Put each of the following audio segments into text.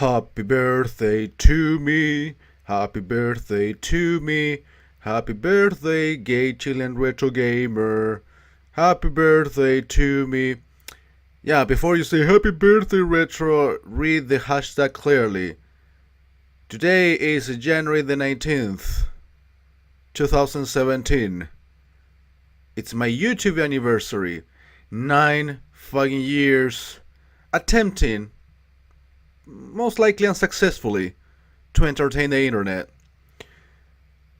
Happy birthday to me. Happy birthday to me. Happy birthday, gay Chilean retro gamer. Happy birthday to me. Yeah, before you say happy birthday retro, read the hashtag clearly. Today is January the 19th, 2017. It's my YouTube anniversary. 9 fucking years attempting, most likely unsuccessfully, to entertain the internet.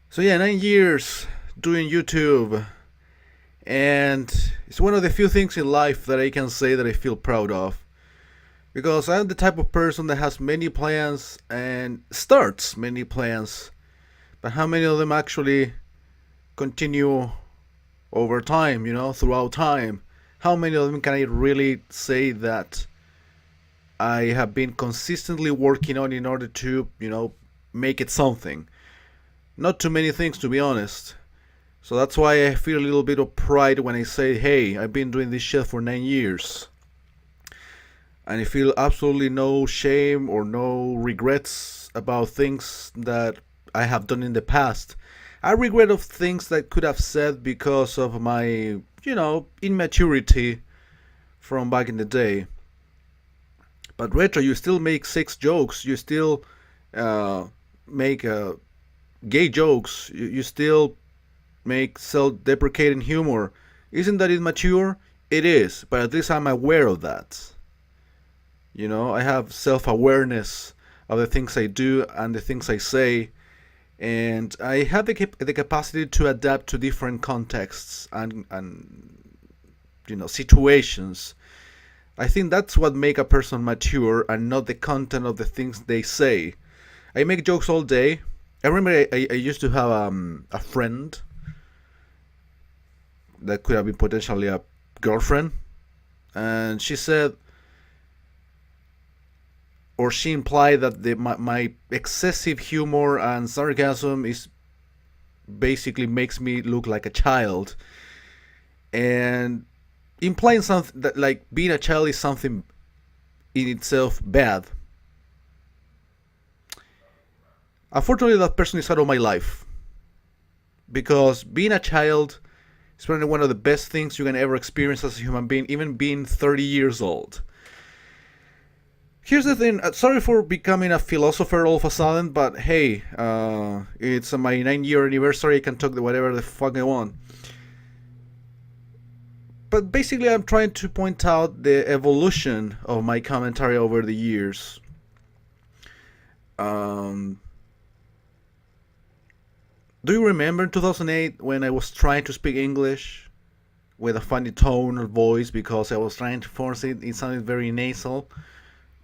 So yeah, 9 years doing YouTube, and it's one of the few things in life that I can say that I feel proud of. Because I'm the type of person that has many plans and starts many plans, but how many of them actually continue over time, throughout time? How many of them can I really say that I have been consistently working on in order to, make it something? Not too many things, to be honest. So that's why I feel a little bit of pride when I say, hey, I've been doing this shit for 9 years. And I feel absolutely no shame or no regrets about things that I have done in the past. I regret of things that I could have said because of my, immaturity from back in the day. But Retro, you still make sex jokes. You still make gay jokes. You still make self-deprecating humor. Isn't that immature? It is, but at least I'm aware of that. I have self-awareness of the things I do and the things I say, and I have the capacity to adapt to different contexts and situations. I think that's what make a person mature and not the content of the things they say. I make jokes all day. I remember I used to have a friend that could have been potentially a girlfriend, and she said, or she implied that my excessive humor and sarcasm is basically makes me look like a child, and implying something that like being a child is something in itself bad. Unfortunately, that person is out of my life because being a child is probably one of the best things you can ever experience as a human being, even being 30 years old. Here's the thing. Sorry for becoming a philosopher all of a sudden, but hey, it's my 9 year anniversary. I can talk whatever the fuck I want. But basically, I'm trying to point out the evolution of my commentary over the years. Do you remember in 2008 when I was trying to speak English with a funny tone of voice because I was trying to force it? It sounded very nasal.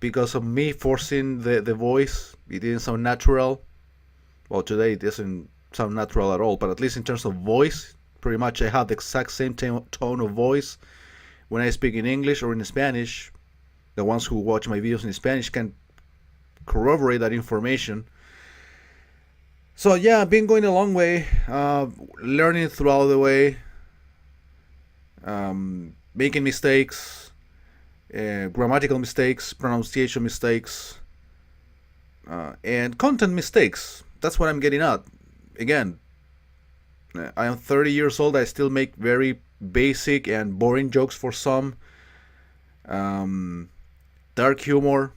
Because of me forcing the voice, it didn't sound natural. Well, today it doesn't sound natural at all, but at least in terms of voice, pretty much I have the exact same tone of voice when I speak in English or in Spanish. The ones who watch my videos in Spanish can corroborate that information. So yeah, I've been going a long way, learning throughout the way, making mistakes, grammatical mistakes, pronunciation mistakes, and content mistakes. That's what I'm getting at. Again, I am 30 years old. I still make very basic and boring jokes for some, dark humor,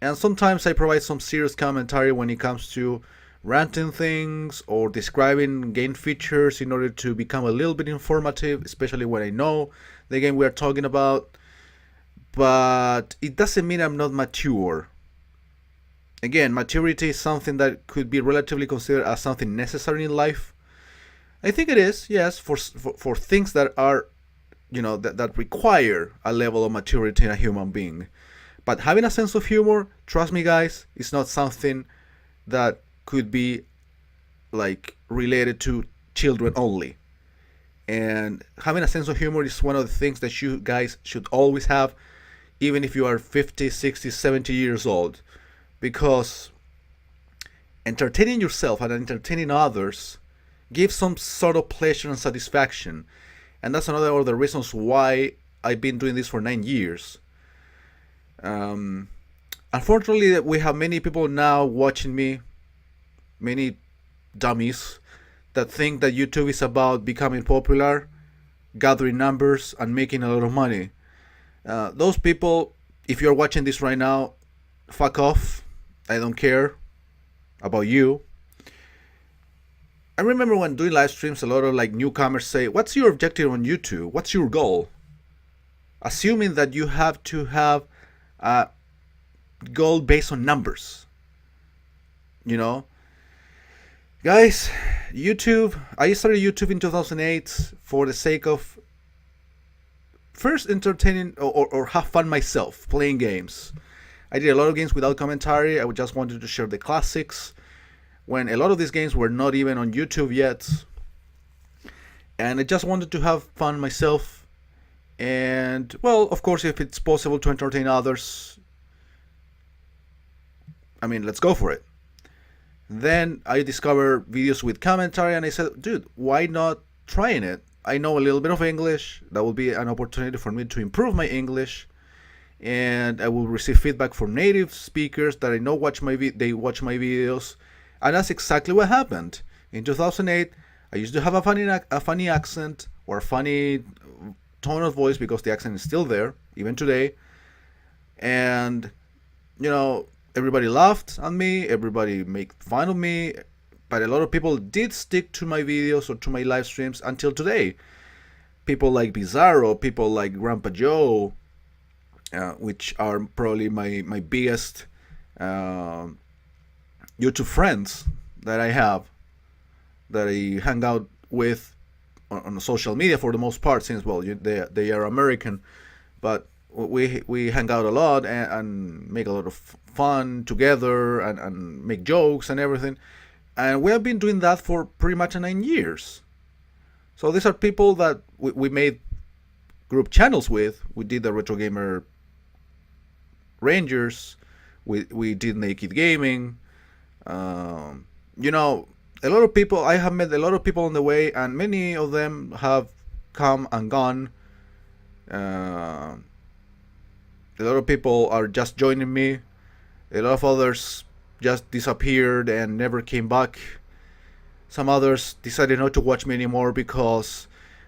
and sometimes I provide some serious commentary when it comes to ranting things or describing game features in order to become a little bit informative, especially when I know the game we are talking about. But it doesn't mean I'm not mature. Again, maturity is something that could be relatively considered as something necessary in life. I think it is, yes, for things that are, that require a level of maturity in a human being. But having a sense of humor, trust me, guys, is not something that could be like related to children only. And having a sense of humor is one of the things that you guys should always have, even if you are 50, 60, 70 years old. Because entertaining yourself and entertaining others gives some sort of pleasure and satisfaction. And that's another of the reasons why I've been doing this for 9 years. Unfortunately, we have many people now watching me, many dummies that think that YouTube is about becoming popular, gathering numbers, and making a lot of money. Those people, if you're watching this right now, fuck off. I don't care about you. I remember when doing live streams, a lot of like newcomers say, "What's your objective on YouTube? What's your goal?" Assuming that you have to have a goal based on numbers. You know, guys, YouTube. I started YouTube in 2008 for the sake of first entertaining or have fun myself playing games. I did a lot of games without commentary. I just wanted to share the classics when a lot of these games were not even on YouTube yet. And I just wanted to have fun myself. And, well, of course, if it's possible to entertain others, I mean, let's go for it. Then I discovered videos with commentary and I said, dude, why not trying it? I know a little bit of English. That will be an opportunity for me to improve my English. And I will receive feedback from native speakers that I know they watch my videos. And that's exactly what happened. In 2008, I used to have a funny accent or a funny tone of voice because the accent is still there, even today. And, you know, everybody laughed at me, everybody made fun of me, but a lot of people did stick to my videos or to my live streams until today. People like Bizarro, people like Grandpa Joe, which are probably my biggest YouTube friends that I have, that I hang out with on social media for the most part, since, well, they are American, but we hang out a lot and make a lot of fun together and make jokes and everything. And we have been doing that for pretty much 9 years. So these are people that we made group channels with. We did the Retro Gamer Rangers. We did Naked Gaming. You know, a lot of people, I have met a lot of people on the way, and many of them have come and gone. A lot of people are just joining me. A lot of others just disappeared and never came back. Some others decided not to watch me anymore because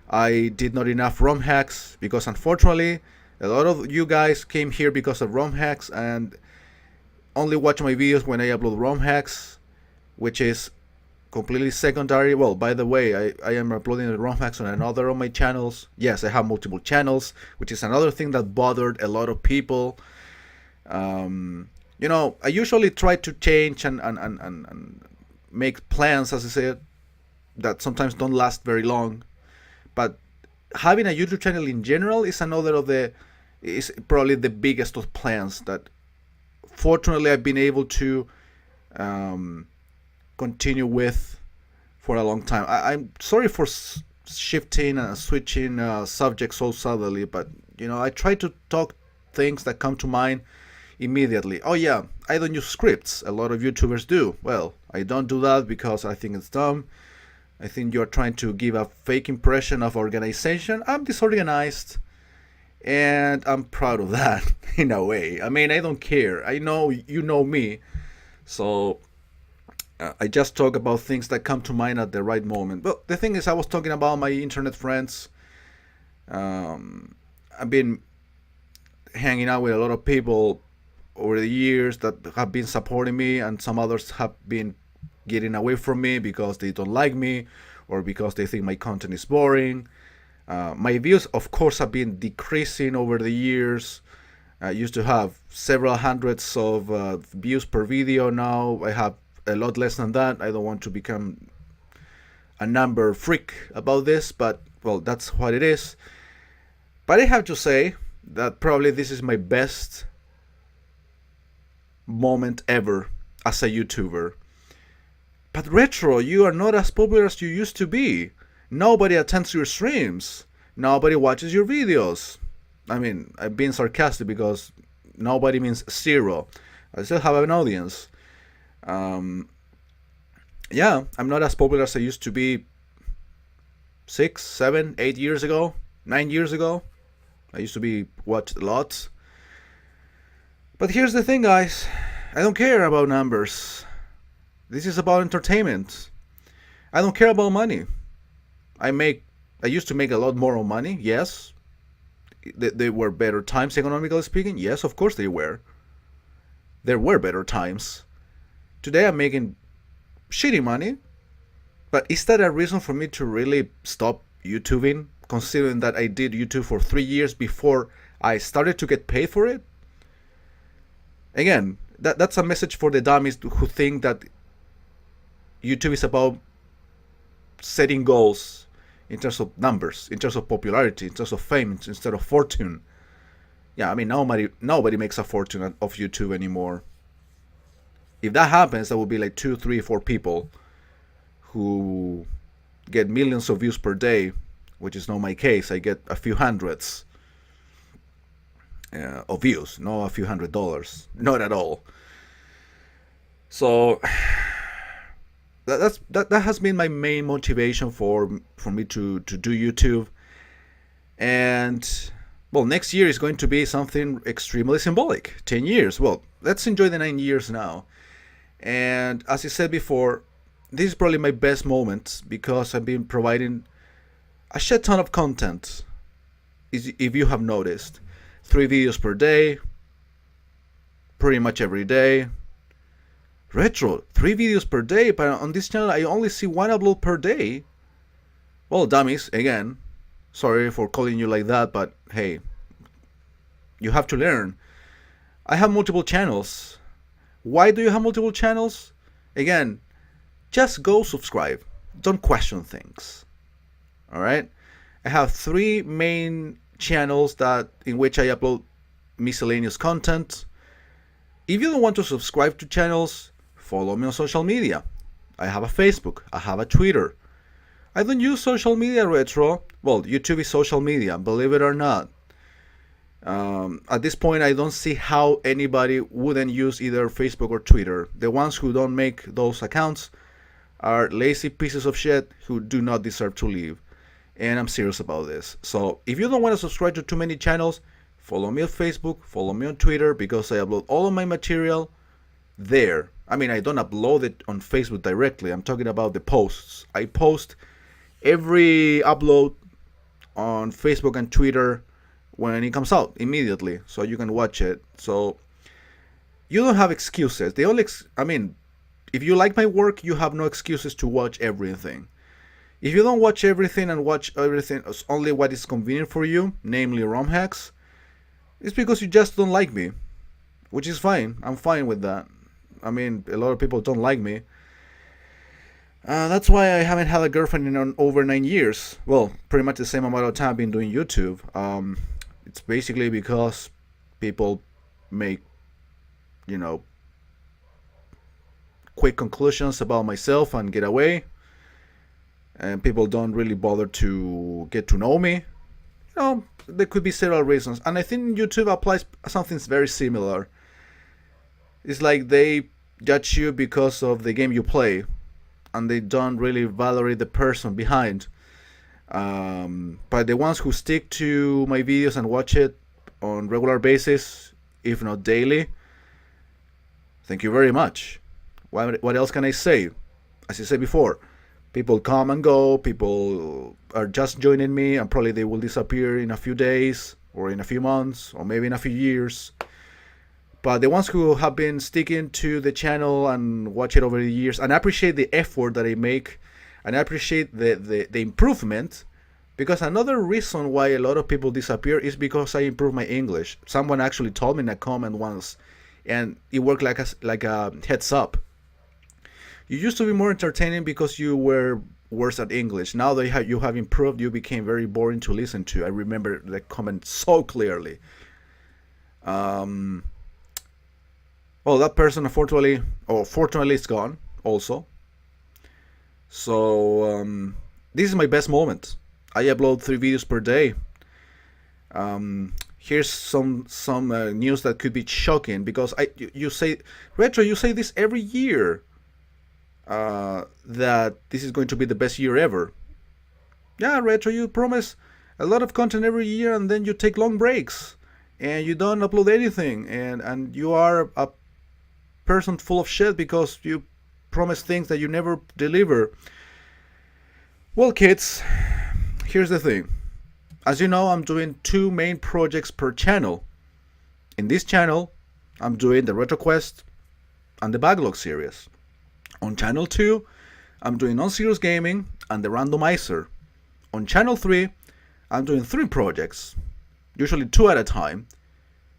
I did not enough ROM hacks. Because unfortunately, a lot of you guys came here because of ROM hacks and only watch my videos when I upload ROM hacks, which is completely secondary. Well, by the way, I am uploading the ROM hacks on another of my channels. Yes, I have multiple channels, which is another thing that bothered a lot of people. You know, I usually try to change and make plans, as I said, that sometimes don't last very long. But having a YouTube channel in general is is probably the biggest of plans that fortunately I've been able to continue with for a long time. I'm sorry for shifting and switching subjects so suddenly, but you know, I try to talk things that come to mind immediately. Oh yeah, I don't use scripts. A lot of YouTubers do. Well, I don't do that because I think it's dumb. I think you're trying to give a fake impression of organization. I'm disorganized, and I'm proud of that in a way. I mean, I don't care. I know you know me, so I just talk about things that come to mind at the right moment. But the thing is, I was talking about my internet friends. I've been hanging out with a lot of people over the years that have been supporting me, and some others have been getting away from me because they don't like me or because they think my content is boring. My views, of course, have been decreasing over the years. I used to have several hundreds of views per video. Now I have a lot less than that. I don't want to become a number freak about this, but, well, that's what it is. But I have to say that probably this is my best moment ever as a YouTuber. But Retro, you are not as popular as you used to be. Nobody attends your streams. Nobody watches your videos. I mean, I'm being sarcastic because nobody means zero. I still have an audience. Yeah, I'm not as popular as I used to be 6, 7, 8 years ago, 9 years ago. I used to be watched a lot. But here's the thing, guys. I don't care about numbers. This is about entertainment. I don't care about money. I make. I used to make a lot more money. Yes, they were better times economically speaking. Yes, of course they were. There were better times. Today I'm making shitty money. But is that a reason for me to really stop YouTubing? Considering that I did YouTube for 3 years before I started to get paid for it? Again, that's a message for the dummies who think that YouTube is about setting goals in terms of numbers, in terms of popularity, in terms of fame, instead of fortune. Yeah, I mean, nobody makes a fortune of YouTube anymore. If that happens, that would be like 2, 3, 4 people who get millions of views per day, which is not my case. I get a few hundreds of views, not a few $100s, not at all. So that has been my main motivation for me to do YouTube. And well, next year is going to be something extremely symbolic. 10 years. Well, let's enjoy the 9 years now. And as I said before, this is probably my best moment because I've been providing a shit ton of content. If you have noticed, 3 videos per day, pretty much every day. Retro, 3 videos per day, but on this channel I only see 1 upload per day. Well, dummies, again, sorry for calling you like that, but hey, you have to learn. I have multiple channels. Why do you have multiple channels? Again, just go subscribe. Don't question things. Alright? I have 3 main channels in which I upload miscellaneous content. If you don't want to subscribe to channels, follow me on social media. I have a Facebook. I have a Twitter. I don't use social media, Retro. Well, YouTube is social media, believe it or not. At this point, I don't see how anybody wouldn't use either Facebook or Twitter. The ones who don't make those accounts are lazy pieces of shit who do not deserve to live. And I'm serious about this. So if you don't want to subscribe to too many channels, follow me on Facebook, follow me on Twitter, because I upload all of my material there. I mean, I don't upload it on Facebook directly. I'm talking about the posts. I post every upload on Facebook and Twitter when it comes out immediately, so you can watch it. So you don't have excuses. The only, I mean, if you like my work, you have no excuses to watch everything. If you don't watch everything and watch everything only what is convenient for you, namely ROM hacks, it's because you just don't like me, which is fine. I'm fine with that. I mean, a lot of people don't like me. That's why I haven't had a girlfriend in over 9 years. Well, pretty much the same amount of time I've been doing YouTube. It's basically because people make, quick conclusions about myself and get away. And people don't really bother to get to know me. There could be several reasons. And I think YouTube applies something very similar. It's like they judge you because of the game you play, and they don't really validate the person behind. But the ones who stick to my videos and watch it on regular basis, if not daily, thank you very much. What else can I say? As I said before, people come and go, people are just joining me, and probably they will disappear in a few days, or in a few months, or maybe in a few years. But the ones who have been sticking to the channel and watch it over the years, and I appreciate the effort that I make, and I appreciate the improvement, because another reason why a lot of people disappear is because I improve my English. Someone actually told me in a comment once, and it worked like a heads up. You used to be more entertaining because you were worse at English. Now that you have improved, you became very boring to listen to. I remember the comment so clearly. Well, that person fortunately is gone also. So this is my best moment. I upload 3 videos per day. Here's some news that could be shocking, because you say, Retro, you say this every year, that this is going to be the best year ever. Yeah, Retro, you promise a lot of content every year and then you take long breaks. and you don't upload anything, and you are a person full of shit because you promise things that you never deliver. Well, kids, here's the thing. As you know, I'm doing 2 main projects per channel. In this channel, I'm doing the RetroQuest and the Backlog series. On channel 2, I'm doing Non-Serious Gaming and the Randomizer. On channel 3, I'm doing 3 projects, usually 2 at a time.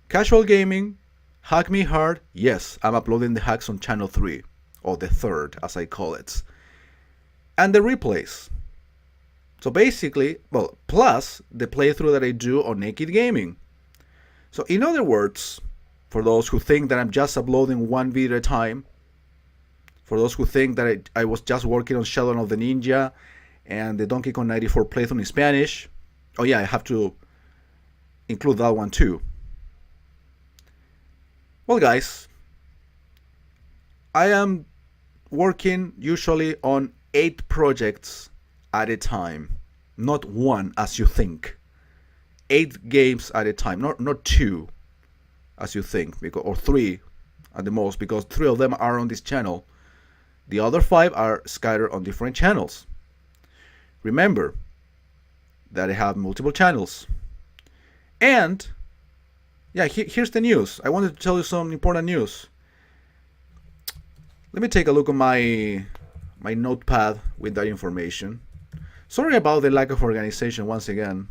Casual Gaming, Hack Me Hard, yes, I'm uploading the hacks on channel 3, or the 3rd as I call it. And the replays. So basically, well, plus the playthrough that I do on Naked Gaming. So in other words, for those who think that I'm just uploading 1 video at a time, for those who think that I was just working on Shadow of the Ninja and the Donkey Kong 94 playthrough in Spanish, oh yeah, I have to include that one too. Well, guys, I am working usually on 8 projects at a time, not 1 as you think. 8 games at a time, not 2 as you think, because, or 3 at the most, because 3 of them are on this channel. The other 5 are scattered on different channels. Remember that I have multiple channels. And yeah, here's the news. I wanted to tell you some important news. Let me take a look at my notepad with that information. Sorry about the lack of organization once again.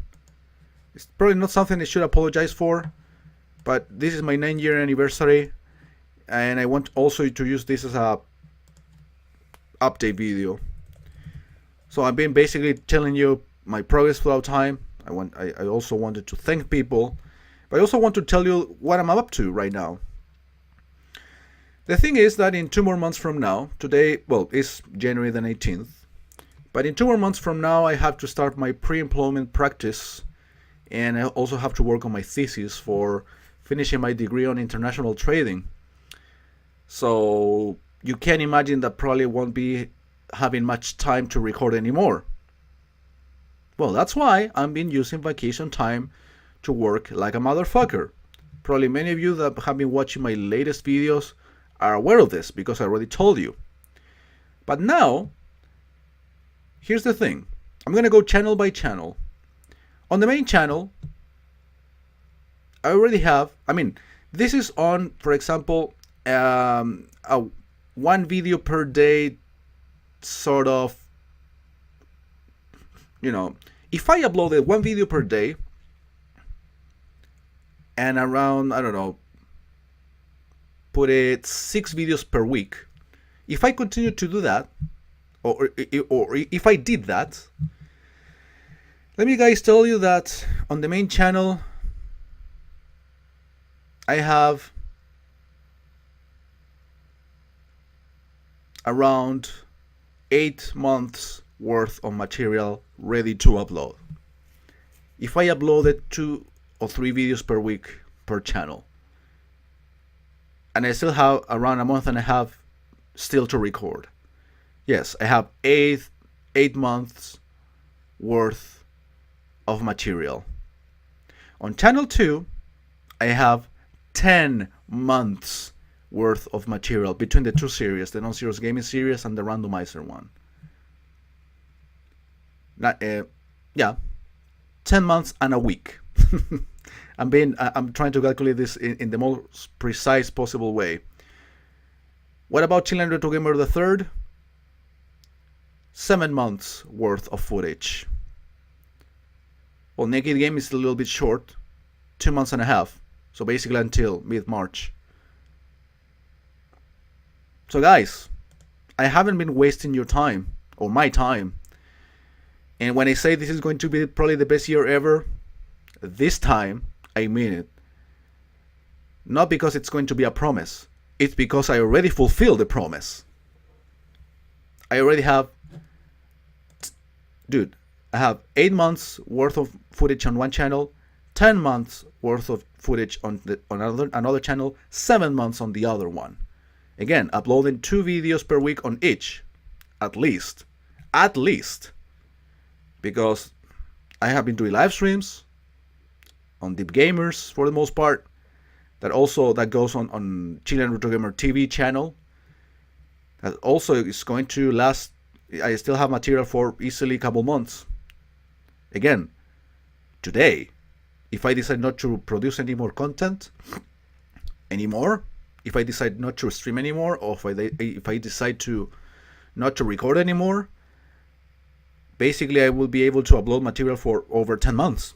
It's probably not something I should apologize for, but this is my 9-year anniversary, and I want also to use this as a update video. So I've been basically telling you my progress throughout time. I also wanted to thank people, but I also want to tell you what I'm up to right now. The thing is that in 2 more months from now, today, well, it's January the 19th, but in 2 more months from now, I have to start my pre-employment practice, and I also have to work on my thesis for finishing my degree on international trading. So you can imagine that probably won't be having much time to record anymore. Well, that's why I've been using vacation time to work like a motherfucker. Probably many of you that have been watching my latest videos are aware of this because I already told you. But now, here's the thing. I'm going to go channel by channel. On the main channel, I already have, this is on, for example, a 1 video per day sort of, if I uploaded 1 video per day and around, I don't know, put it 6 videos per week, if I continue to do that, or if I did that, let me guys tell you that on the main channel I have around 8 months worth of material ready to upload. If I uploaded 2 or 3 videos per week per channel, and I still have around a month and a half still to record. Yes, I have 8 months worth of material. On channel 2, I have 10 months worth of material between the 2 series, the Non-Serious Gaming series and the Randomizer one. 10 months and a week. I'm trying to calculate this in the most precise possible way. What about Chilean Retro Gamer the Third? 7 months worth of footage. Well, Naked Game is a little bit short, 2 months and a half. So basically until mid-March. So guys, I haven't been wasting your time, or my time. And when I say this is going to be probably the best year ever, this time, I mean it. Not because it's going to be a promise. It's because I already fulfilled the promise. I already have... I have 8 months worth of footage on one channel, 10 months worth of footage on another channel, 7 months on the other one. Again, uploading 2 videos per week on each, at least. Because I have been doing live streams, on Deep Gamers for the most part. That goes on Chilean Retro Gamer TV channel. That also is going to last. I still have material for easily a couple months. Again, today, if I decide not to produce any more content anymore, if I decide not to stream anymore, or if I decide to not to record anymore, basically I will be able to upload material for over 10 months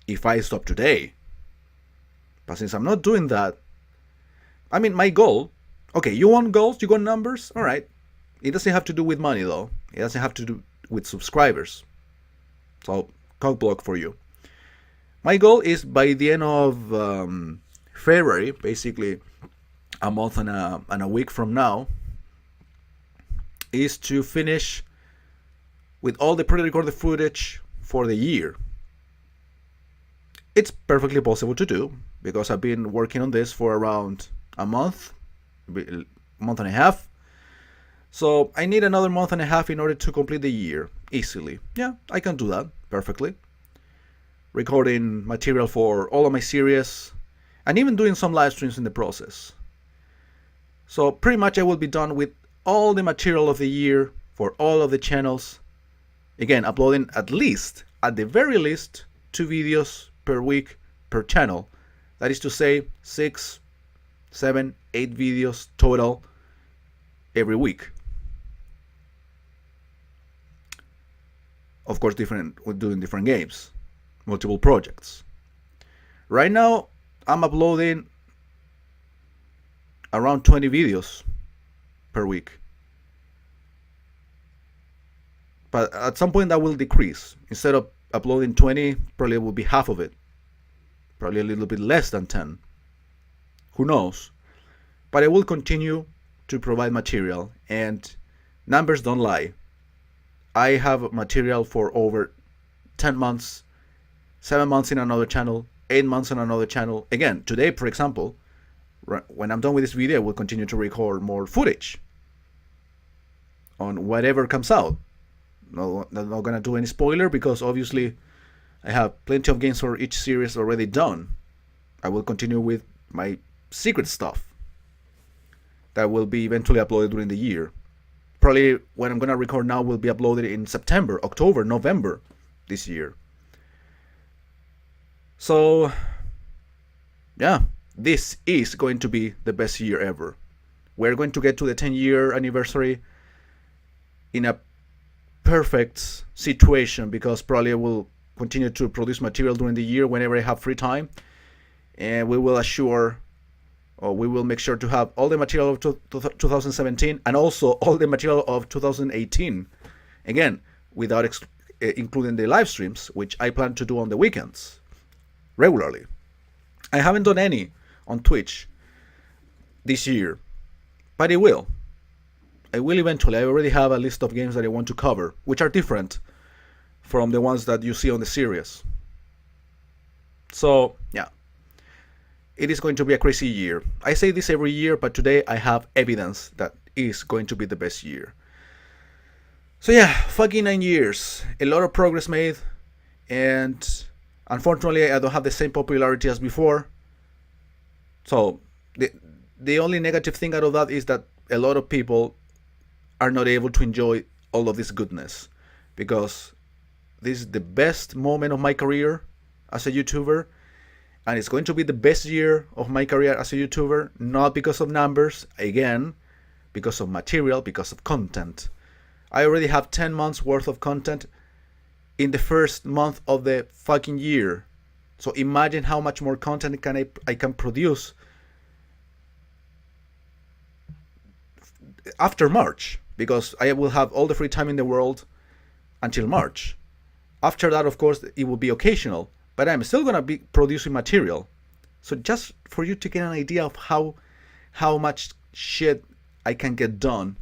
if I stop today. But since I'm not doing that, I mean, my goal, okay, you want goals, you want numbers, all right. It doesn't have to do with money though. It doesn't have to do with subscribers. So, cockblock for you. My goal is by the end of February, basically a month and a week from now, is to finish with all the pre-recorded footage for the year. It's perfectly possible to do because I've been working on this for around a month and a half. So I need another month and a half in order to complete the year easily. Yeah, I can do that perfectly. Recording material for all of my series and even doing some live streams in the process. So pretty much I will be done with all the material of the year for all of the channels. Again, uploading at the very least, 2 videos per week per channel. That is to say 6, 7, 8 videos total every week. Of course, doing different games, multiple projects. Right now, I'm uploading around 20 videos per week. But at some point that will decrease. Instead of uploading 20, probably it will be half of it. Probably a little bit less than 10. Who knows? But I will continue to provide material, and numbers don't lie. I have material for over 10 months, 7 months in another channel, 8 months on another channel. Again, today, for example, when I'm done with this video, I will continue to record more footage on whatever comes out. No, I'm not gonna do any spoiler because obviously I have plenty of games for each series already done. I will continue with my secret stuff that will be eventually uploaded during the year. Probably when I'm gonna record now will be uploaded in September, October, November this year. So yeah, this is going to be the best year ever. We're going to get to the 10-year anniversary in a perfect situation because probably I will continue to produce material during the year whenever I have free time, and we will make sure to have all the material of 2017 and also all the material of 2018. Again, without including the live streams, which I plan to do on the weekends regularly. I haven't done any on Twitch this year, but I will eventually. I already have a list of games that I want to cover, which are different from the ones that you see on the series. So yeah, it is going to be a crazy year. I say this every year, but today I have evidence that it is going to be the best year. So yeah, fucking 9 years. A lot of progress made, and unfortunately I don't have the same popularity as before. So the only negative thing out of that is that a lot of people are not able to enjoy all of this goodness, because this is the best moment of my career as a YouTuber, and it's going to be the best year of my career as a YouTuber, not because of numbers, again, because of material, because of content. I already have 10 months worth of content in the first month of the fucking year. So imagine how much more content I can produce after March, because I will have all the free time in the world until March. After that, of course, it will be occasional, but I'm still gonna be producing material. So just for you to get an idea of how much shit I can get done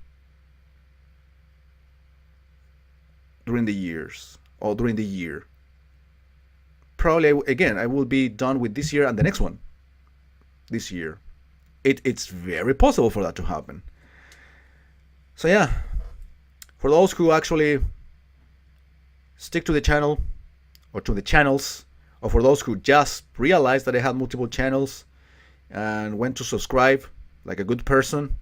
during the years, or during the year. Probably, again, I will be done with this year and the next one this year. It's very possible for that to happen. So yeah, for those who actually stick to the channel, or to the channels or for those who just realized that I had multiple channels and went to subscribe like a good person,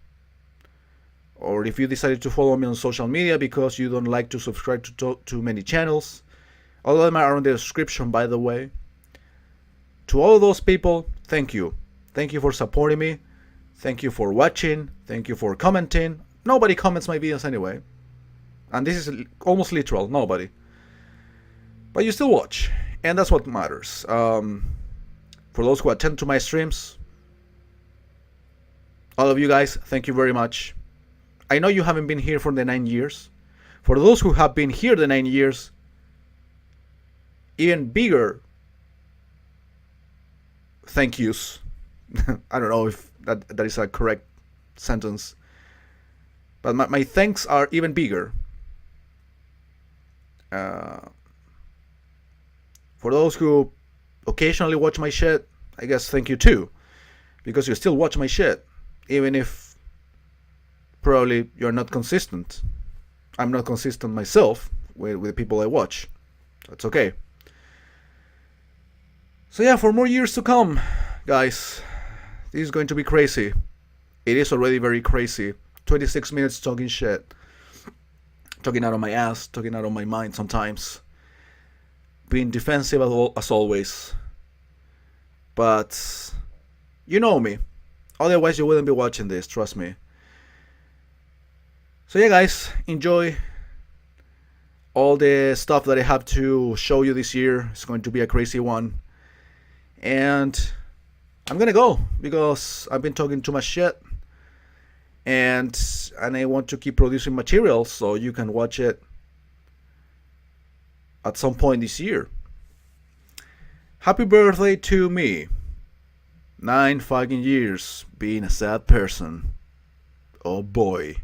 or if you decided to follow me on social media because you don't like to subscribe to many channels. All of them are in the description, by the way. To all of those people, thank you. Thank you for supporting me. Thank you for watching. Thank you for commenting. Nobody comments my videos anyway. And this is almost literal, nobody. But you still watch, and that's what matters. For those who attend to my streams, all of you guys, thank you very much. I know you haven't been here for the 9 years. For those who have been here the 9 years, even bigger thank yous. I don't know if that is a correct sentence. But my thanks are even bigger. For those who occasionally watch my shit, I guess thank you too. Because you still watch my shit. Even if probably you're not consistent. I'm not consistent myself with the people I watch. That's okay. So yeah, for more years to come, guys, this is going to be crazy. It is already very crazy. 26 minutes talking shit. Talking out of my ass, talking out of my mind sometimes. Being defensive as always. But you know me. Otherwise you wouldn't be watching this, trust me. So yeah, guys, enjoy all the stuff that I have to show you this year. It's going to be a crazy one. And I'm gonna go because I've been talking too much shit, and I want to keep producing material so you can watch it at some point this year. Happy birthday to me. 9 fucking years being a sad person. Oh boy.